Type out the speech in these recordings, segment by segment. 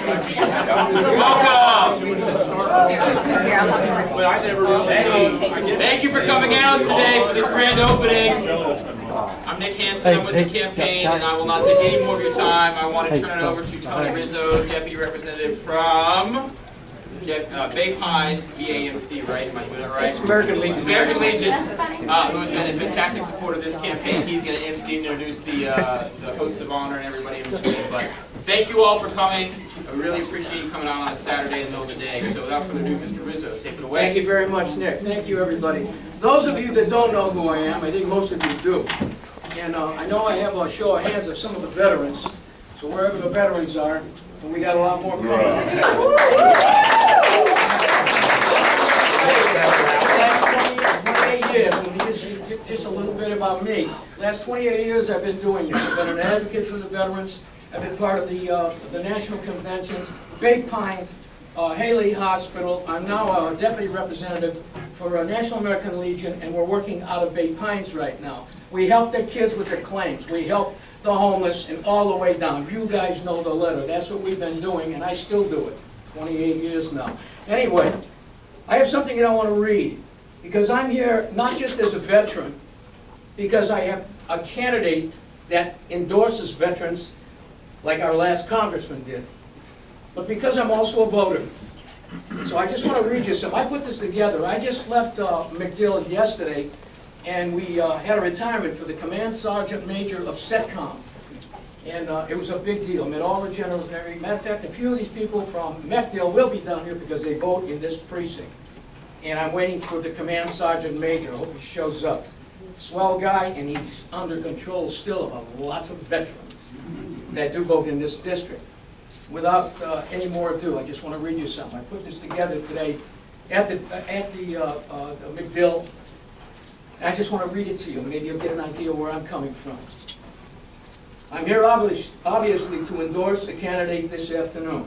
Thank you for coming out today for this grand opening. I'm Nick Hansen, I'm with the campaign, and I will not take any more of your time. I want to turn it over to Tony Rizzo, Deputy Representative from Bay Pines, BAMC, right? Am I doing it right? It's American Legion. American Legion, who has been a fantastic supporter of this campaign. He's going to MC and introduce the hosts of honor and everybody in between. But thank you all for coming. I really appreciate you coming out on a Saturday in the middle of the day. So without further ado, Mr. Rizzo, take it away. Thank you very much, Nick. Thank you, everybody. Those of you that don't know who I am, I think most of you do. And I know I have a show of hands of some of the veterans. So wherever the veterans are, and we got a lot more coming. Last 28 years, and just a little bit about me. Last 28 years I've been doing this. I've been an advocate for the veterans. I've been part of the national conventions, Bay Pines, Haley Hospital. I'm now a deputy representative for National American Legion, and we're working out of Bay Pines right now. We help the kids with their claims. We help the homeless and all the way down. You guys know the letter. That's what we've been doing, and I still do it. 28 years now. Anyway, I have something that I want to read, because I'm here not just as a veteran, because I have a candidate that endorses veterans like our last congressman did, but because I'm also a voter. So I just want to read you some. I put this together. I just left MacDill yesterday, and we had a retirement for the Command Sergeant Major of SETCOM. And it was a big deal. Met all the generals and everything. Matter of fact, a few of these people from MacDill will be down here because they vote in this precinct. And I'm waiting for the Command Sergeant Major. I hope he shows up. Swell guy, and he's under control still of a lot of veterans that do vote in this district. Without any more ado, I just want to read you something. I put this together today at the MacDill. I just want to read it to you. Maybe you'll get an idea where I'm coming from. I'm here obviously to endorse a candidate this afternoon.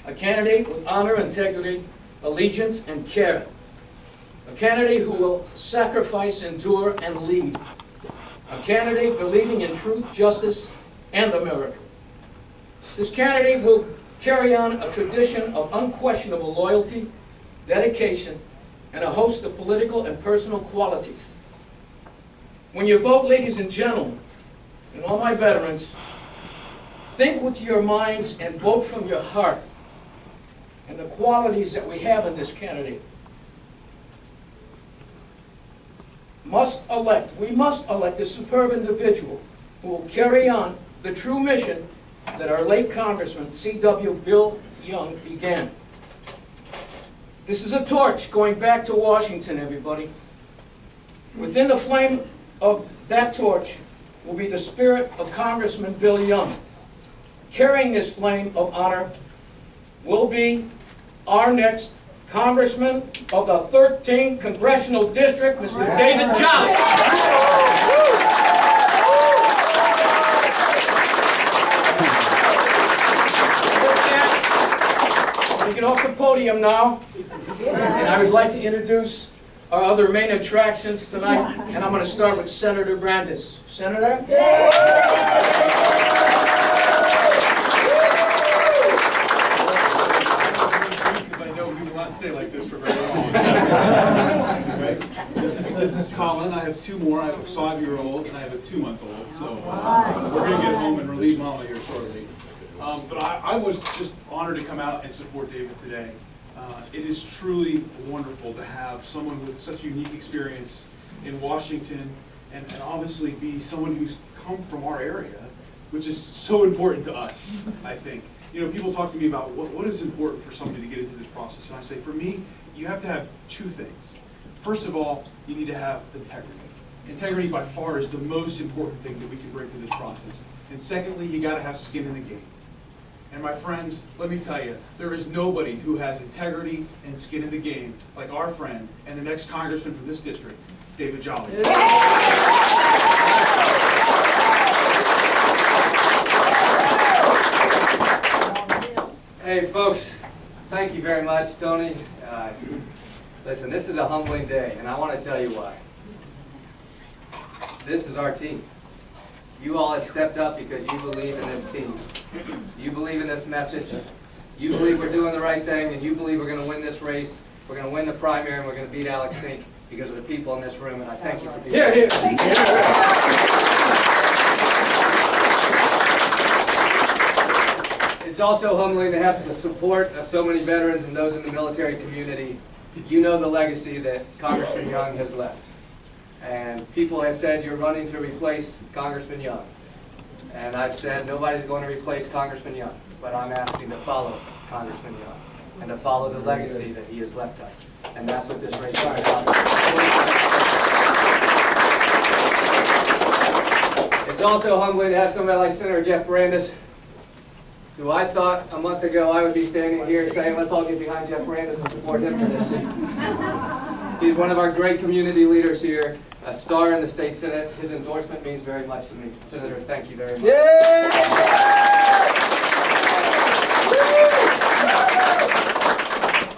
A candidate with honor, integrity, allegiance, and care. A candidate who will sacrifice, endure, and lead. A candidate believing in truth, justice, and America. This candidate will carry on a tradition of unquestionable loyalty, dedication, and a host of political and personal qualities. When you vote, ladies and gentlemen, and all my veterans, think with your minds and vote from your heart and the qualities that we have in this candidate. We must elect a superb individual who will carry on the true mission that our late Congressman C.W. Bill Young began. This is a torch going back to Washington, everybody. Within the flame of that torch will be the spirit of Congressman Bill Young. Carrying this flame of honor will be our next Congressman of the 13th Congressional District, Mr. David Jolly. We get off the podium now, and I would like to introduce our other main attractions tonight, and I'm going to start with Senator Brandes. Senator? Because I know we will not stay like this for very long. Right? This is Colin. I have two more. I have a 5-year-old and I have a 2-month-old. So we're going to get home and relieve Mama here shortly. But I was just honored to come out and support David today. It is truly wonderful to have someone with such unique experience in Washington and obviously be someone who's come from our area, which is so important to us, I think. You know, people talk to me about what is important for somebody to get into this process, and I say, for me, you have to have two things. First of all, you need to have integrity. Integrity by far is the most important thing that we can bring to this process. And secondly, you got to have skin in the game. And my friends, let me tell you, there is nobody who has integrity and skin in the game like our friend and the next congressman from this district, David Jolly. Hey folks, thank you very much, Tony. Listen, this is a humbling day, and I want to tell you why. This is our team. You all have stepped up because you believe in this team. You believe in this message, you believe we're doing the right thing, and you believe we're going to win this race, we're going to win the primary, and we're going to beat Alex Sink because of the people in this room, and I thank you for being here. It's also humbling to have the support of so many veterans and those in the military community. You know the legacy that Congressman Young has left. And people have said you're running to replace Congressman Young. And I've said nobody's going to replace Congressman Young, but I'm asking to follow Congressman Young and to follow the legacy that he has left us. And that's what this race is about. It's also humbling to have somebody like Senator Jeff Brandes, who I thought a month ago I would be standing here saying, let's all get behind Jeff Brandes and support him for this seat. He's one of our great community leaders here, a star in the state Senate. His endorsement means very much to me. Senator, thank you very much.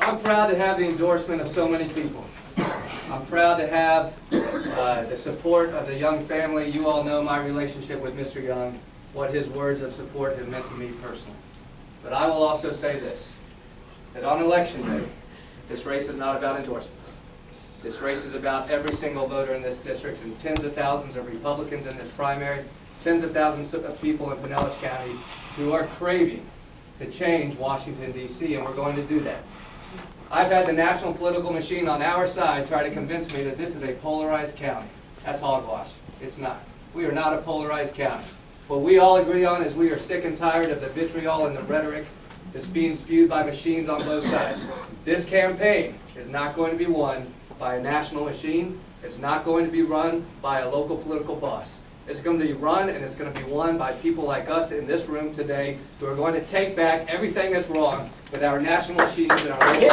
I'm proud to have the endorsement of so many people. I'm proud to have the support of the Young family. You all know my relationship with Mr. Young, what his words of support have meant to me personally. But I will also say this, that on election day, this race is not about endorsements. This race is about every single voter in this district and tens of thousands of Republicans in this primary, tens of thousands of people in Pinellas County who are craving to change Washington, D.C., and we're going to do that. I've had the national political machine on our side try to convince me that this is a polarized county. That's hogwash. It's not. We are not a polarized county. What we all agree on is we are sick and tired of the vitriol and the rhetoric that's being spewed by machines on both sides. This campaign is not going to be won by a national machine. It's not going to be run by a local political boss. It's going to be run and it's going to be won by people like us in this room today who are going to take back everything that's wrong with our national machines and our local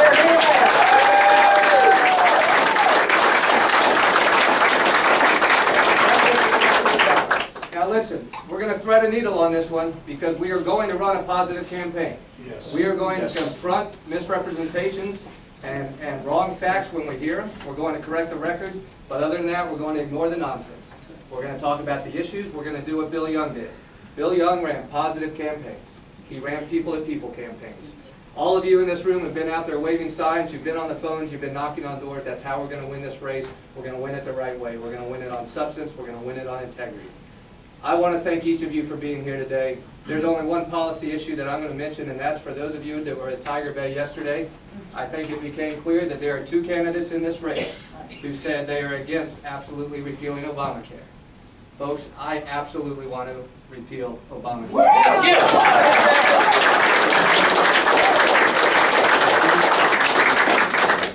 Now listen, we're going to thread a needle on this one because we are going to run a positive campaign. Yes. We are going to confront misrepresentations and wrong facts when we hear them. We're going to correct the record, but other than that, we're going to ignore the nonsense. We're going to talk about the issues. We're going to do what Bill Young did. Bill Young ran positive campaigns. He ran people-to-people campaigns. All of you in this room have been out there waving signs. You've been on the phones. You've been knocking on doors. That's how we're going to win this race. We're going to win it the right way. We're going to win it on substance. We're going to win it on integrity. I want to thank each of you for being here today. There's only one policy issue that I'm going to mention, and that's for those of you that were at Tiger Bay yesterday. I think it became clear that there are two candidates in this race who said they are against absolutely repealing Obamacare. Folks, I absolutely want to repeal Obamacare.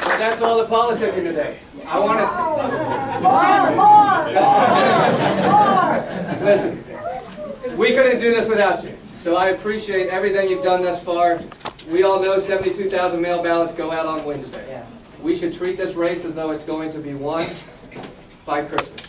But that's all the politicking today. I want to... Listen, we couldn't do this without you. So I appreciate everything you've done thus far. We all know 72,000 mail ballots go out on Wednesday. We should treat this race as though it's going to be won by Christmas.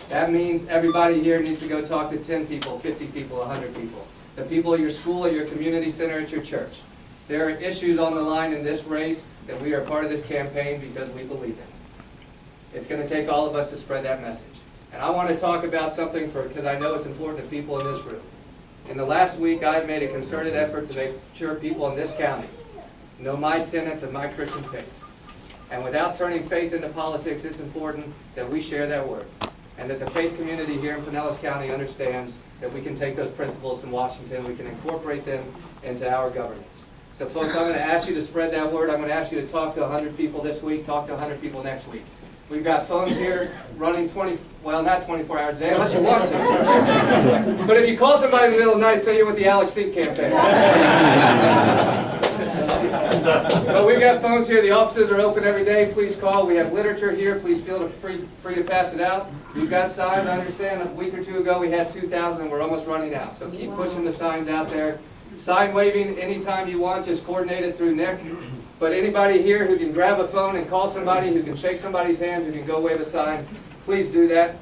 That means everybody here needs to go talk to 10 people, 50 people, 100 people. The people at your school, at your community center, at your church. There are issues on the line in this race that we are part of this campaign because we believe in. It's going to take all of us to spread that message. And I want to talk about something because I know it's important to people in this room. In the last week, I've made a concerted effort to make sure people in this county know my tenets of my Christian faith. And without turning faith into politics, it's important that we share that word. And that the faith community here in Pinellas County understands that we can take those principles from Washington, we can incorporate them into our governance. So folks, I'm going to ask you to spread that word. I'm going to ask you to talk to 100 people this week, talk to 100 people next week. We've got phones here running not 24 hours a day, unless you want to. But if you call somebody in the middle of the night, say you're with the Alex Sink campaign. But we've got phones here. The offices are open every day. Please call. We have literature here. Please feel free to pass it out. We've got signs. I understand a week or two ago we had 2,000 and we're almost running out. So keep pushing the signs out there. Sign waving anytime you want. Just coordinate it through Nick. But anybody here who can grab a phone and call somebody, who can shake somebody's hand, who can go wave a sign, please do that.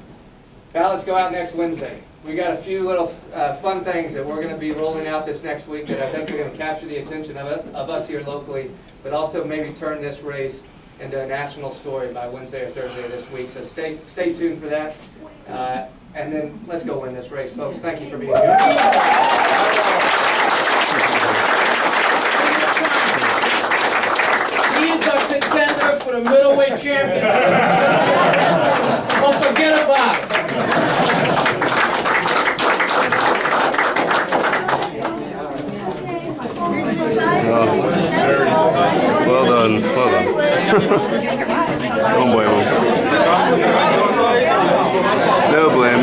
Ballots go out next Wednesday. We got a few little fun things that we're going to be rolling out this next week that I think are going to capture the attention of us here locally, but also maybe turn this race into a national story by Wednesday or Thursday of this week. So stay tuned for that. And then let's go win this race, folks. Thank you for being here. the middleweight championship. Don't forget about it. Well done, well done. Oh boy. No blame.